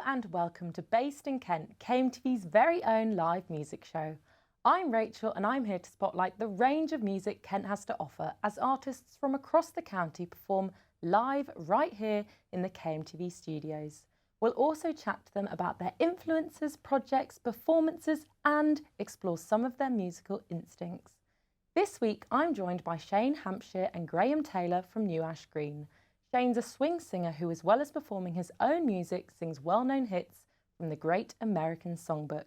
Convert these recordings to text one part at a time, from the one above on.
and welcome to Based in Kent, KMTV's very own live music show. I'm Rachel and I'm here to spotlight the range of music Kent has to offer as artists from across the county perform live right here in the KMTV studios. We'll also chat to them about their influences, projects, performances and explore some of their musical instincts. This week I'm joined by Shane Hampsheir and Graeme Taylor from New Ash Green. Shane's a swing singer who, as well as performing his own music, sings well-known hits from the Great American Songbook.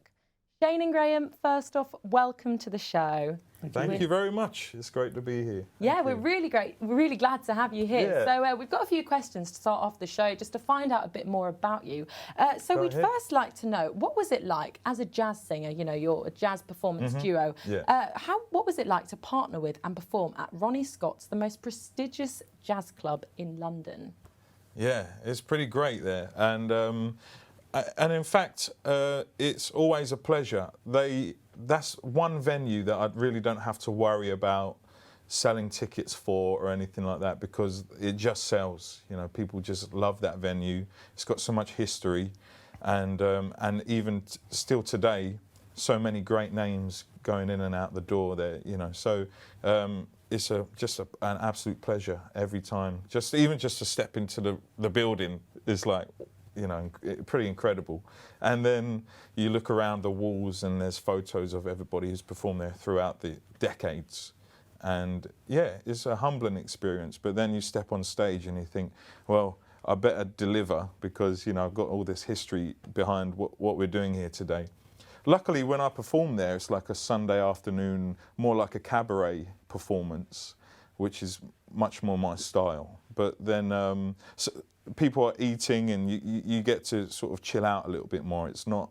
Shane and Graeme, first off, welcome to the show. Thank you very much. It's great to be here. We're really great. We're really glad to have you here. Yeah. So we've got a few questions to start off the show just to find out a bit more about you. So we'd first like to know, what was it like as a jazz singer? You know, you're a jazz performance duo. Yeah. What was it like to partner with and perform at Ronnie Scott's, the most prestigious jazz club in London? Yeah, it's pretty great there. And in fact, it's always a pleasure. That's one venue that I really don't have to worry about selling tickets for or anything like that, because it just sells. You know, people just love that venue. It's got so much history, and even still today, so many great names going in and out the door there. You know, so it's just an absolute pleasure every time. Even just to step into the building is like, you know, pretty incredible. And then you look around the walls and there's photos of everybody who's performed there throughout the decades. And yeah, it's a humbling experience. But then you step on stage and you think, well, I better deliver because, you know, I've got all this history behind what we're doing here today. Luckily, when I perform there, it's like a Sunday afternoon, more like a cabaret performance, which is much more my style. But then people are eating and you get to sort of chill out a little bit more. It's not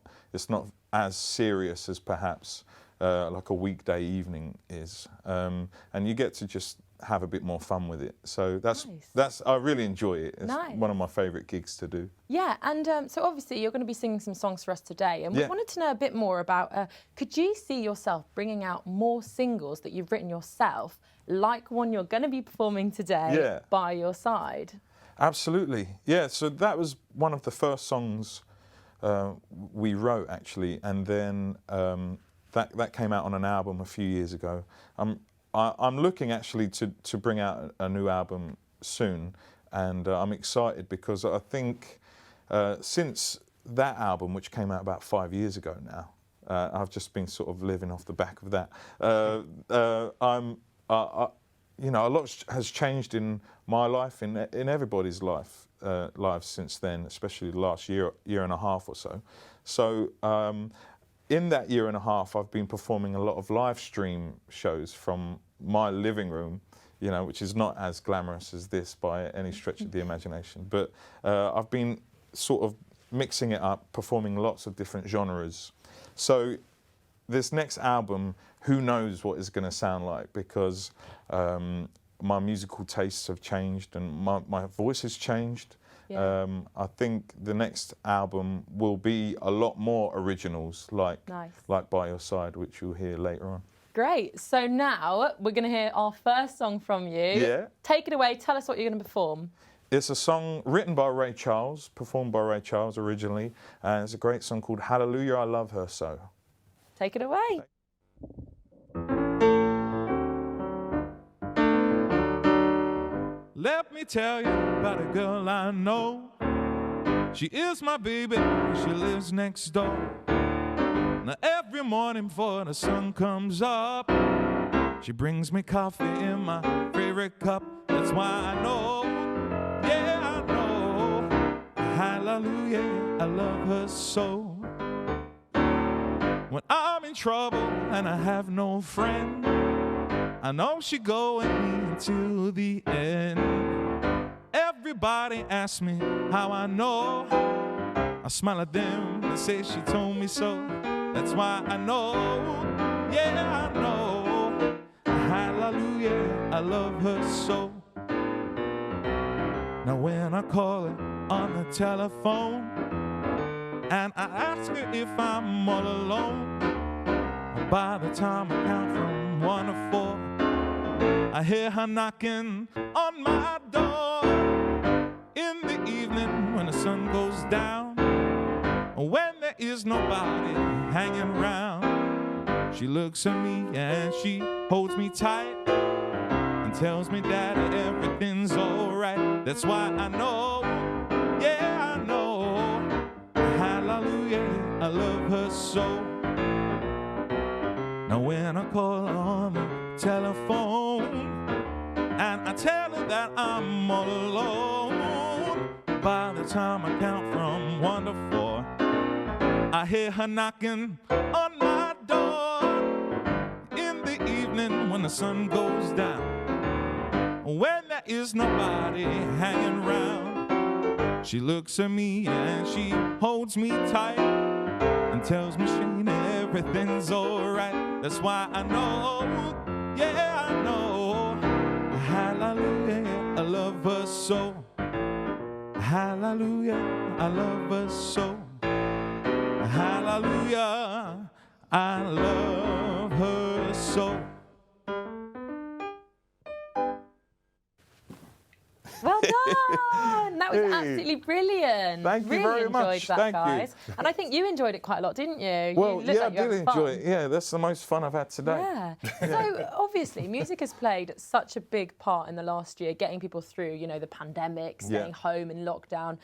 as serious as perhaps like a weekday evening is, and you get to just have a bit more fun with it. So that's I really enjoy it. It's one of my favourite gigs to do. Yeah, and so obviously you're going to be singing some songs for us today, and we wanted to know a bit more about, could you see yourself bringing out more singles that you've written yourself, like one you're going to be performing today by your side? Absolutely, yeah. So that was one of the first songs we wrote, actually, and then that came out on an album a few years ago. I'm looking actually to bring out a new album soon, and I'm excited because I think since that album, which came out about 5 years ago now, I've just been sort of living off the back of that. You know, a lot has changed in my life, in everybody's lives since then, especially the last year and a half or so. So in that year and a half, I've been performing a lot of live stream shows from my living room, you know, which is not as glamorous as this by any stretch of the imagination. But I've been sort of mixing it up, performing lots of different genres. So this next album, who knows what it's going to sound like, because my musical tastes have changed and my voice has changed. Yeah. I think the next album will be a lot more originals, like By Your Side, which you'll hear later on. Great. So now we're going to hear our first song from you. Yeah. Take it away. Tell us what you're going to perform. It's a song written by Rachael, performed by Rachael originally, and it's a great song called Hallelujah, I Love Her So. Take it away. Let me tell you about a girl I know. She is my baby, she lives next door. Now every morning before the sun comes up, she brings me coffee in my favorite cup. That's why I know, yeah I know, hallelujah, I love her so. When I'm in trouble and I have no friend, I know she go with me till the end. Everybody asks me how I know. I smile at them and say she told me so. That's why I know, yeah I know, hallelujah, I love her so. Now when I call her on the telephone and I ask her if I'm all alone, by the time I count from 1 to 4, I hear her knocking on my door. In the evening when the sun goes down, when there is nobody hanging around. She looks at me and she holds me tight and tells me that everything's alright. That's why I know, yeah, I know, hallelujah, I love her so. Now when I call her on the telephone and I tell her that I'm all alone, by the time I count from 1 to 4, I hear her knocking on my door. In the evening when the sun goes down, when there is nobody hanging around, she looks at me and she holds me tight and tells me, Shane, everything's alright. That's why I know, yeah, I know, hallelujah, I love her so. Hallelujah, I love her so. Hallelujah, I love her so. Well done! That was absolutely brilliant. Thank you really very enjoyed much. that, Thank you. guys. And I think you enjoyed it quite a lot, didn't you? Well, you looked yeah, like you I did had enjoy fun. it. Yeah, that's the most fun I've had today. Yeah. So obviously, music has played such a big part in the last year, getting people through, you know, the pandemic, staying home in lockdown.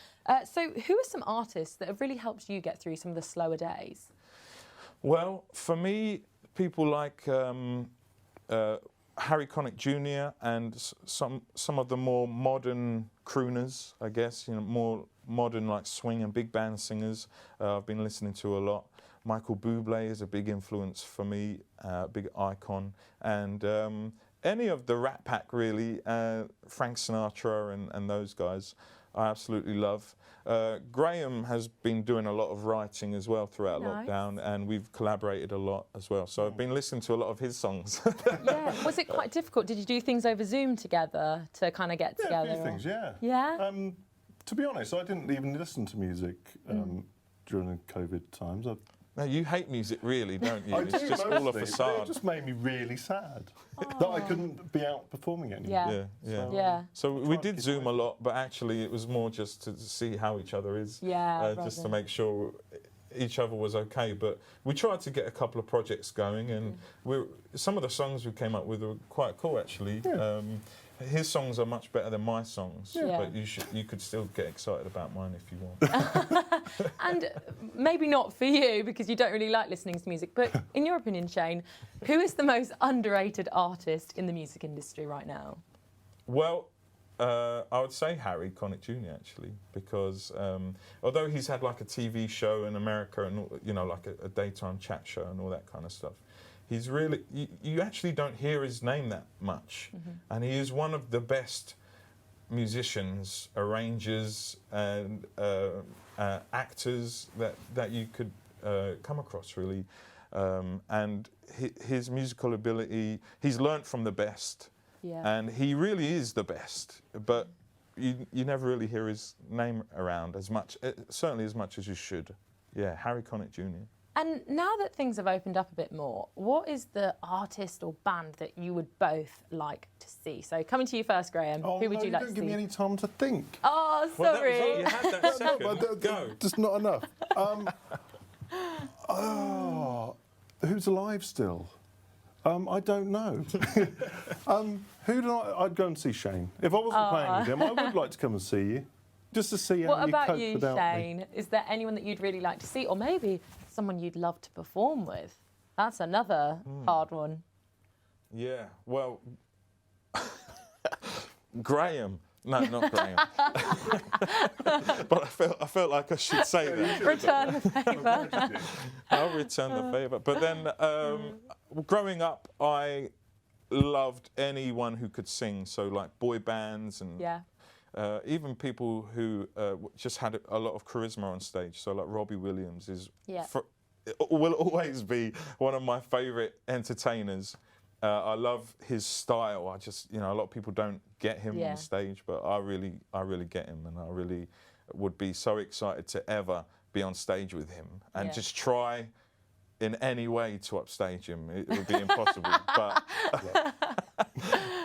So who are some artists that have really helped you get through some of the slower days? Well, for me, people like Harry Connick Jr. and some of the more modern crooners, I guess, you know, more modern like swing and big band singers. I've been listening to a lot. Michael Bublé is a big influence for me, big icon, and any of the Rat Pack really, Frank Sinatra and those guys, I absolutely love. Graeme has been doing a lot of writing as well throughout lockdown, and we've collaborated a lot as well. So I've been listening to a lot of his songs. Yeah. Was it quite difficult? Did you do things over Zoom together to kind of get together? A few things, yeah. Yeah? To be honest, I didn't even listen to music during the COVID times. No, you hate music really, don't you? I It's do just all a mostly, but facade. it just made me really sad that I couldn't be out performing anymore. Yeah. Yeah. So we did Zoom a lot, but actually it was more just to see how each other is. Yeah, just to make sure each other was okay. But we tried to get a couple of projects going, and some of the songs we came up with were quite cool actually. Yeah. His songs are much better than my songs, but you could still get excited about mine if you want. And maybe not for you because you don't really like listening to music, but in your opinion, Shane, who is the most underrated artist in the music industry right now? Well, I would say Harry Connick Jr. actually, because although he's had like a TV show in America and, you know, like a daytime chat show and all that kind of stuff, he's really, you actually don't hear his name that much. And he is one of the best musicians, arrangers and actors that you could come across really. And his musical ability, he's learnt from the best. Yeah. And he really is the best, but you never really hear his name around as much, certainly as much as you should. Yeah, Harry Connick Jr. And now that things have opened up a bit more, what is the artist or band that you would both like to see? So coming to you first, Graeme, who would you like to see? Don't give me any time to think. Oh, sorry. Well, you had that second. Go. Just not enough. Who's alive still? I don't know. I'd go and see Shane. If I wasn't playing with him, I would like to come and see you. Just to see how What you about cope you, without Shane? me. Is there anyone that you'd really like to see? Or maybe someone you'd love to perform with? That's another hard one. Yeah, well, Graeme. No, not Graeme. But I felt like I should say that. Return the favour. I'll return the favour. But then, growing up, I loved anyone who could sing. So like boy bands and even people who just had a lot of charisma on stage. So like Robbie Williams will always be one of my favourite entertainers. I love his style. I just, you know, a lot of people don't get him on stage, but I really get him, and I really would be so excited to ever be on stage with him and just try in any way to upstage him. It would be impossible, but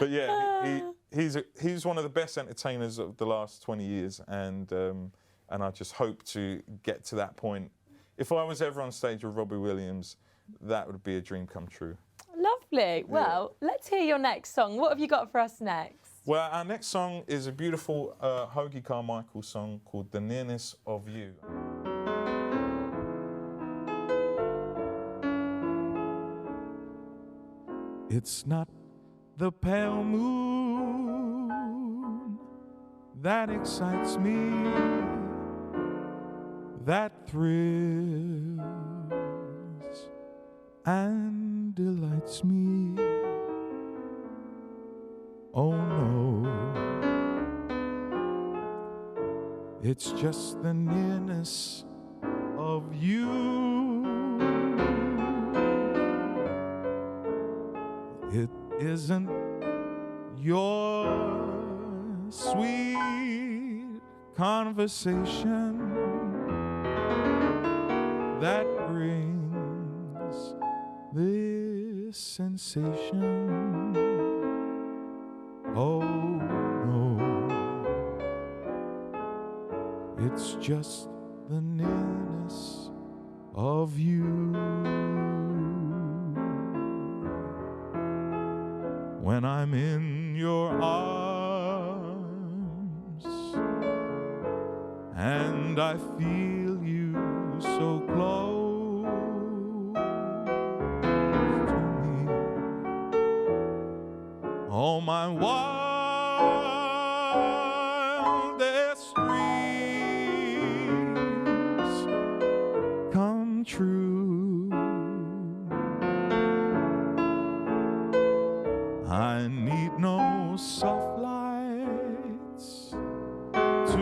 yeah, he's one of the best entertainers of the last 20 years, and I just hope to get to that point if I was ever on stage with Robbie Williams, that would be a dream come true. Lovely. Well, let's hear your next song. What have you got for us next? Well, our next song is a beautiful Hoagie Carmichael song called The Nearness of You. It's not the pale moon that excites me, that thrills and delights me. Oh no, it's just the nearness of you. It isn't your sweet conversation that brings this sensation. Oh no, it's just the nearness of you. When I'm in your arms and I feel you so close to me, all my wildest dreams come true. I need no soft lights to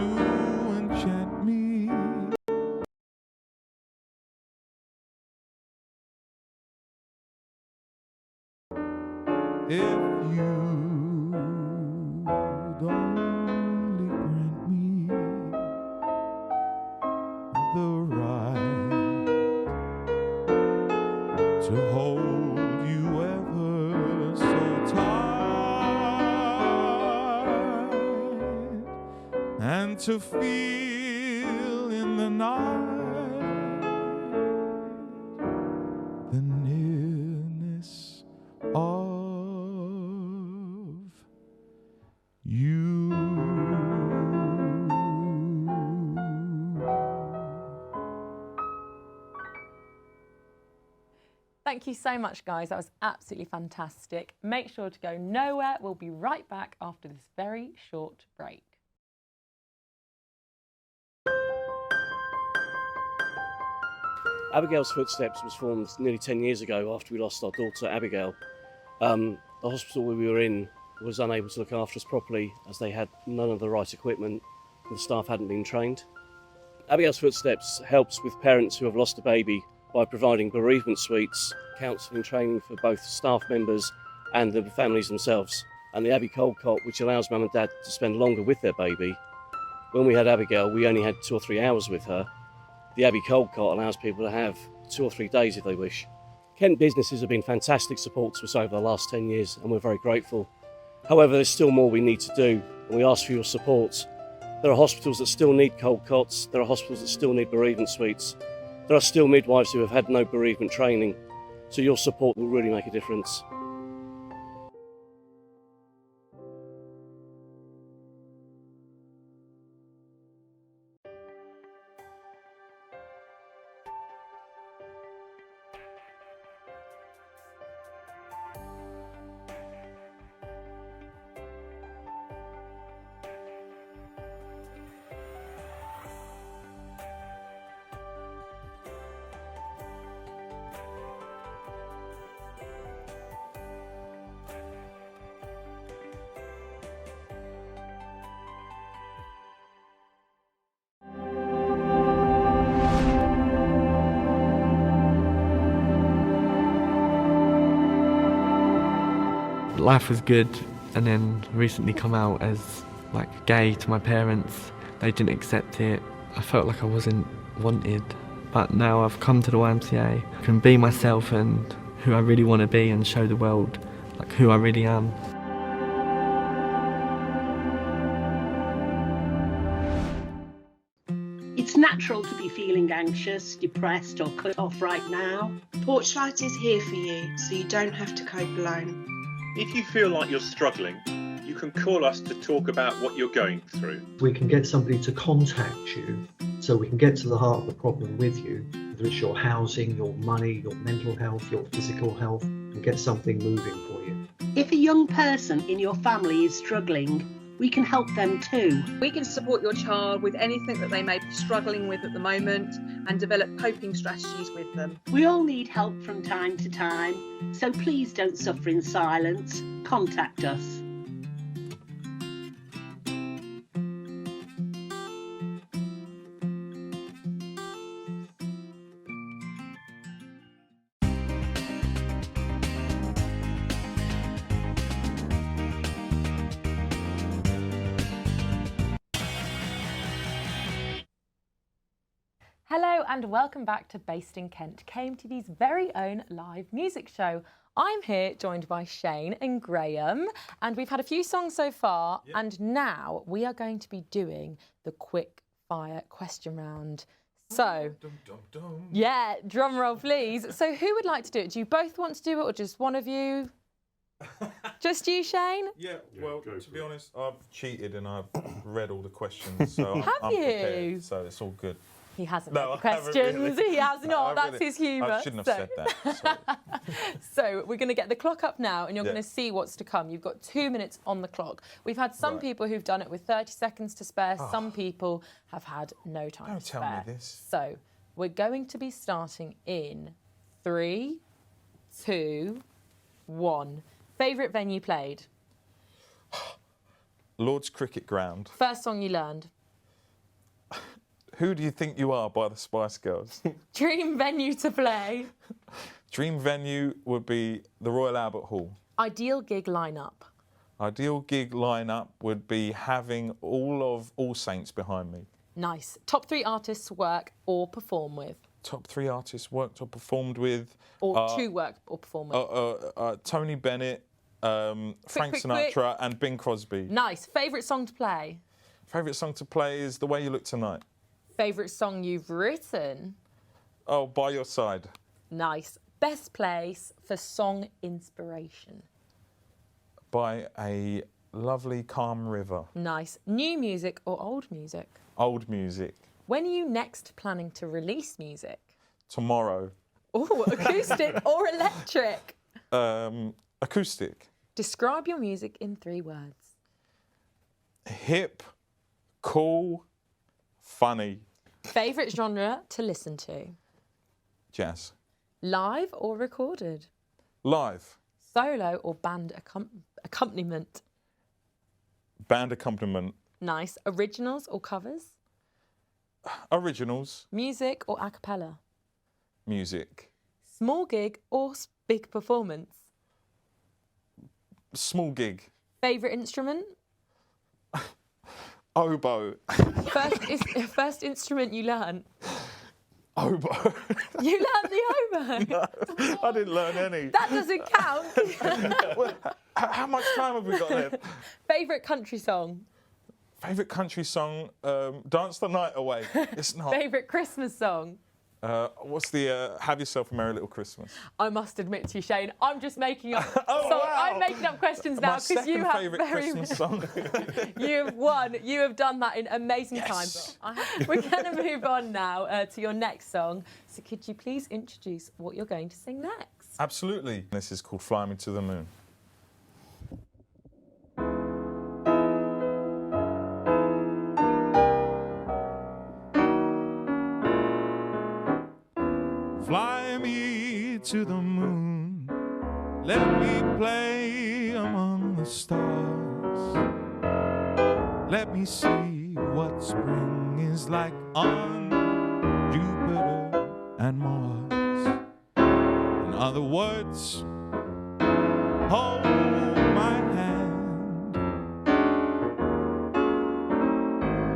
enchant me. If you would only grant me the right to hold you ever so tight, and to feel in the night the nearness of you. Thank you so much, guys. That was absolutely fantastic. Make sure to go nowhere. We'll be right back after this very short break. Abigail's Footsteps was formed nearly 10 years ago after we lost our daughter Abigail. The hospital we were in was unable to look after us properly as they had none of the right equipment and the staff hadn't been trained. Abigail's Footsteps helps with parents who have lost a baby by providing bereavement suites, counselling training for both staff members and the families themselves, and the Abbey Cold Cot, which allows mum and dad to spend longer with their baby. When we had Abigail, we only had 2 or 3 hours with her. The Abbey Cold Cot allows people to have 2 or 3 days if they wish. Kent businesses have been fantastic support to us over the last 10 years and we're very grateful. However, there's still more we need to do and we ask for your support. There are hospitals that still need cold cots, there are hospitals that still need bereavement suites. There are still midwives who have had no bereavement training, so your support will really make a difference. Life was good, and then recently come out as like gay to my parents. They didn't accept it. I felt like I wasn't wanted, but now I've come to the YMCA. I can be myself and who I really want to be and show the world like who I really am. It's now natural to be feeling anxious, depressed or cut off right now. Porchlight is here for you, so you don't have to cope alone. If you feel like you're struggling, you can call us to talk about what you're going through. We can get somebody to contact you so we can get to the heart of the problem with you, whether it's your housing, your money, your mental health, your physical health, and get something moving for you. If a young person in your family is struggling, we can help them too. We can support your child with anything that they may be struggling with at the moment and develop coping strategies with them. We all need help from time to time, so please don't suffer in silence. Contact us. Hello and welcome back to Based in Kent, KMTV's very own live music show. I'm here joined by Shane and Graeme, and we've had a few songs so far, and now we are going to be doing the quick fire question round. So, yeah, drum roll please. So who would like to do it? Do you both want to do it or just one of you? Just you, Shane? Yeah, well, to be honest, I've cheated and I've read all the questions, so I'm Have prepared, you? so it's all good. He hasn't No, read the I haven't questions. really. He has No, not. I That's his humour. I shouldn't have said that. Sorry. So we're going to get the clock up now and you're Yeah. going to see what's to come. You've got 2 minutes on the clock. We've had some people who've done it with 30 seconds to spare. Some people have had no time Don't to tell spare. me this. So we're going to be starting in 3, 2, 1. Favourite venue played? Lord's Cricket Ground. First song you learned? Who Do You Think You Are by the Spice Girls. Dream venue to play? Dream venue would be the Royal Albert Hall. Ideal gig lineup? Ideal gig lineup would be having all of All Saints behind me. Nice. Top 3 artists work or perform with? Top 3 artists worked or performed with. Or 2 work or perform with? Tony Bennett, Frank Sinatra and Bing Crosby. Nice. Favourite song to play? Favourite song to play is The Way You Look Tonight. Favourite song you've written? Oh, By Your Side. Nice. Best place for song inspiration? By a lovely, calm river. Nice. New music or old music? Old music. When are you next planning to release music? Tomorrow. Oh, acoustic or electric? Acoustic. Describe your music in 3 words. Hip, cool, funny. Favourite genre to listen to? Jazz. Live or recorded? Live. Solo or band accompaniment? Band accompaniment. Nice. Originals or covers? Originals. Music or a cappella? Music. Small gig or big performance? Small gig. Favourite instrument? Oboe. First instrument you learned? Oboe. You learned the oboe? No, I didn't learn any. That doesn't count. Well, how much time have we got left? Favourite country song? Favourite country song? Dance the Night Away. It's not. Favourite Christmas song? What's the Have Yourself a Merry Little Christmas? I must admit to you, Shane, I'm just making up. Wow. I'm making up questions now because you have favourite Christmas song. You have won. You have done that in amazing time. We're going to move on now to your next song. So could you please introduce what you're going to sing next? Absolutely. This is called Fly Me to the Moon. Fly me to the moon, let me play among the stars. Let me see what spring is like on Jupiter and Mars. In other words, hold my hand.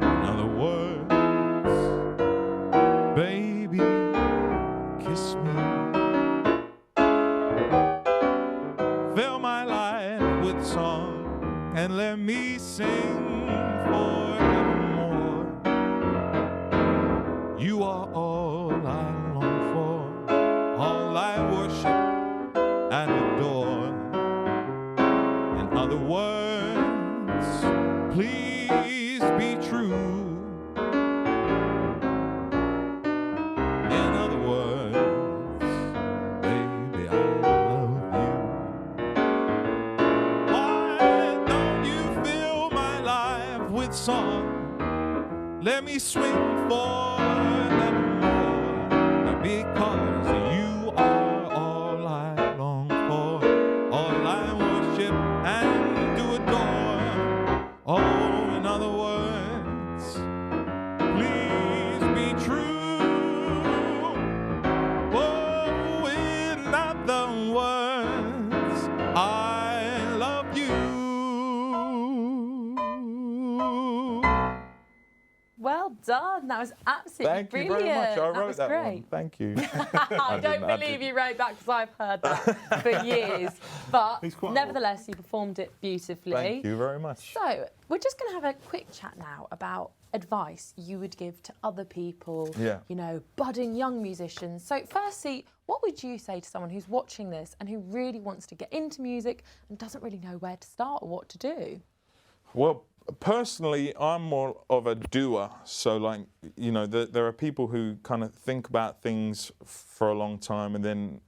In other words, baby, kiss me. Fill my life with song and let me sing forevermore. and adore. In other words, please be true. In other words, baby, I love you. Why don't you fill my life with song? Let me swing forevermore, because you are all I long for, all I worship and do adore. Oh, in other words, please be true. Oh, in other words, I love you. Well done. That was absolutely Thank brilliant. you very much. I That wrote was that great. one. Thank you. I don't believe you wrote that because I've heard that for years. But nevertheless, you performed it beautifully. Thank you very much. So we're just going to have a quick chat now about advice you would give to other people, you know, budding young musicians. So firstly, what would you say to someone who's watching this and who really wants to get into music and doesn't really know where to start or what to do? Well, personally, I'm more of a doer. So, like, you know, there are people who kind of think about things for a long time and then,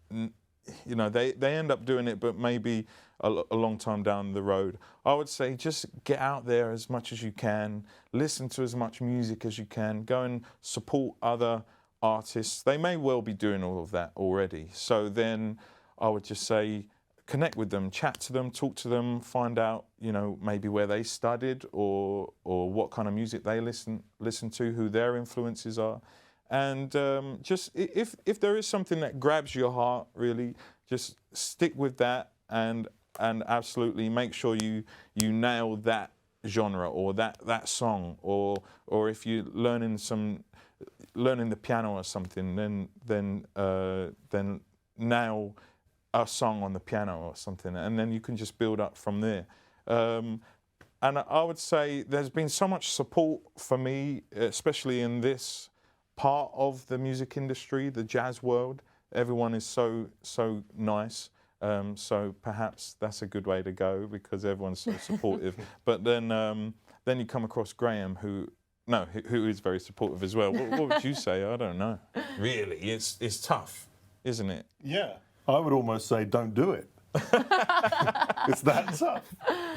you know, they end up doing it, but maybe a long time down the road. I would say just get out there as much as you can, listen to as much music as you can, go and support other artists. They may well be doing all of that already. So then I would just say, connect with them, chat to them, talk to them, find out, you know, maybe where they studied or what kind of music they listen to, who their influences are. And just if there is something that grabs your heart, really, just stick with that and absolutely make sure you nail that genre or that song, or if you're learning the piano or something, then nail a song on the piano or something, and then you can just build up from there. And I would say there's been so much support for me, especially in this part of the music industry, the jazz world. Everyone is so nice. So perhaps that's a good way to go because everyone's so supportive. But then you come across Graeme, who is very supportive as well. What would you say? I don't know. Really, it's tough, isn't it? Yeah. I would almost say don't do it. It's that tough.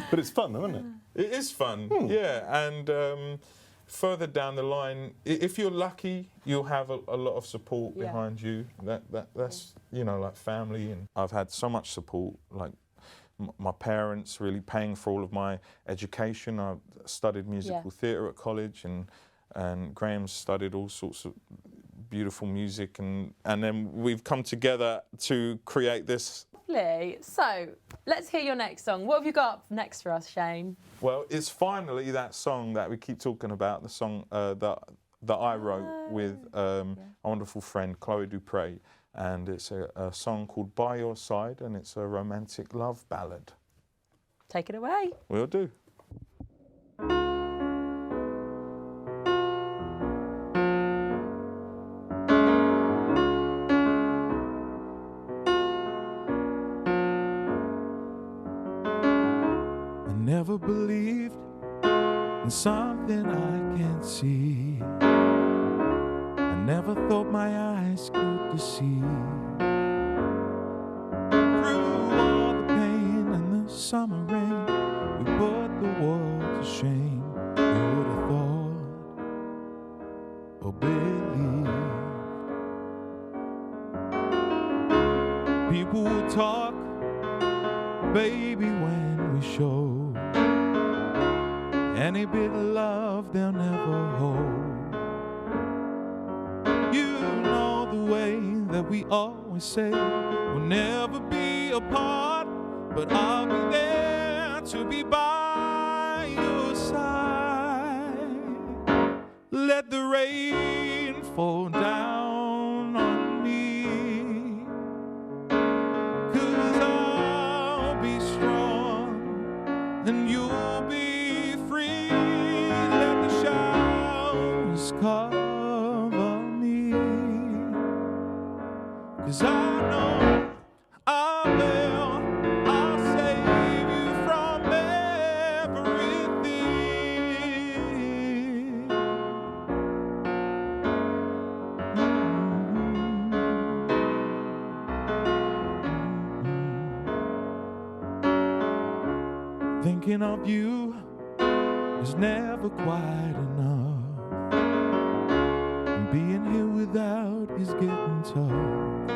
But it's fun though, isn't it? It is fun, yeah. And further down the line, if you're lucky, you'll have a lot of support behind you. That's, you know, like family. And I've had so much support, like my parents really paying for all of my education. I studied musical theatre at college, and Graeme studied all sorts of beautiful music, and then we've come together to create this. Lovely. So let's hear your next song. What have you got next for us, Shane? Well, it's finally that song that we keep talking about, the song that I wrote with a wonderful friend, Chloe Dupre, and it's a song called By Your Side, and it's a romantic love ballad. Take it away. Will do. Never believed in something I can't see. I never thought my eyes could deceive. Through all the pain and the summer rain, we put the world to shame. Who would have thought or believed? People would talk, baby, when we show any bit of love they'll never hold. You know the way that we always say we'll never be apart, but I'll be there to be by your side. Let the rain fall down on me, 'cause I'll be strong and you'll be cover me, 'cause I know I'll Thinking of you is never quite enough. And being here without is getting tough.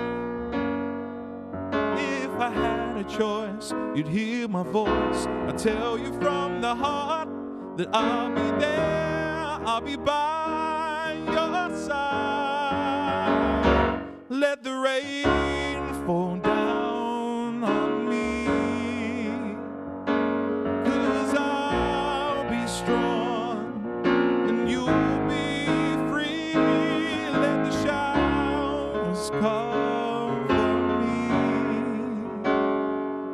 If I had a choice, you'd hear my voice. I tell you from the heart that I'll be there, I'll be by your side. Let the rain fall down on me, 'cause I'll be strong and you'll be free. Let the showers cover me,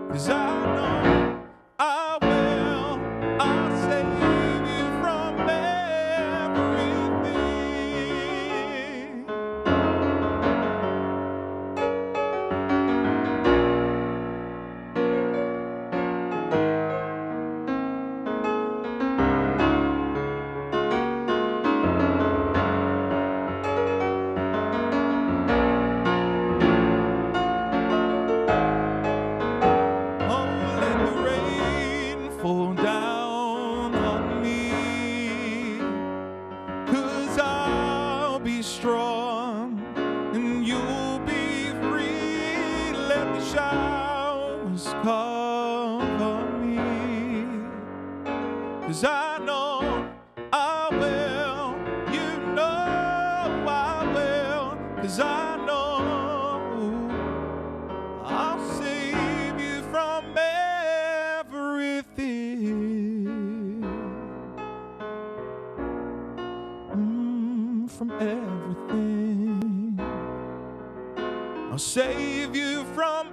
'cause I know I will. I'll save you from everything. Oh, let the rain fall down on me, 'cause I'll be strong and you'll be free. Let the showers cover me, 'cause I know I will. You know I will, 'cause I know I'll save you from everything. From everything. I'll save you from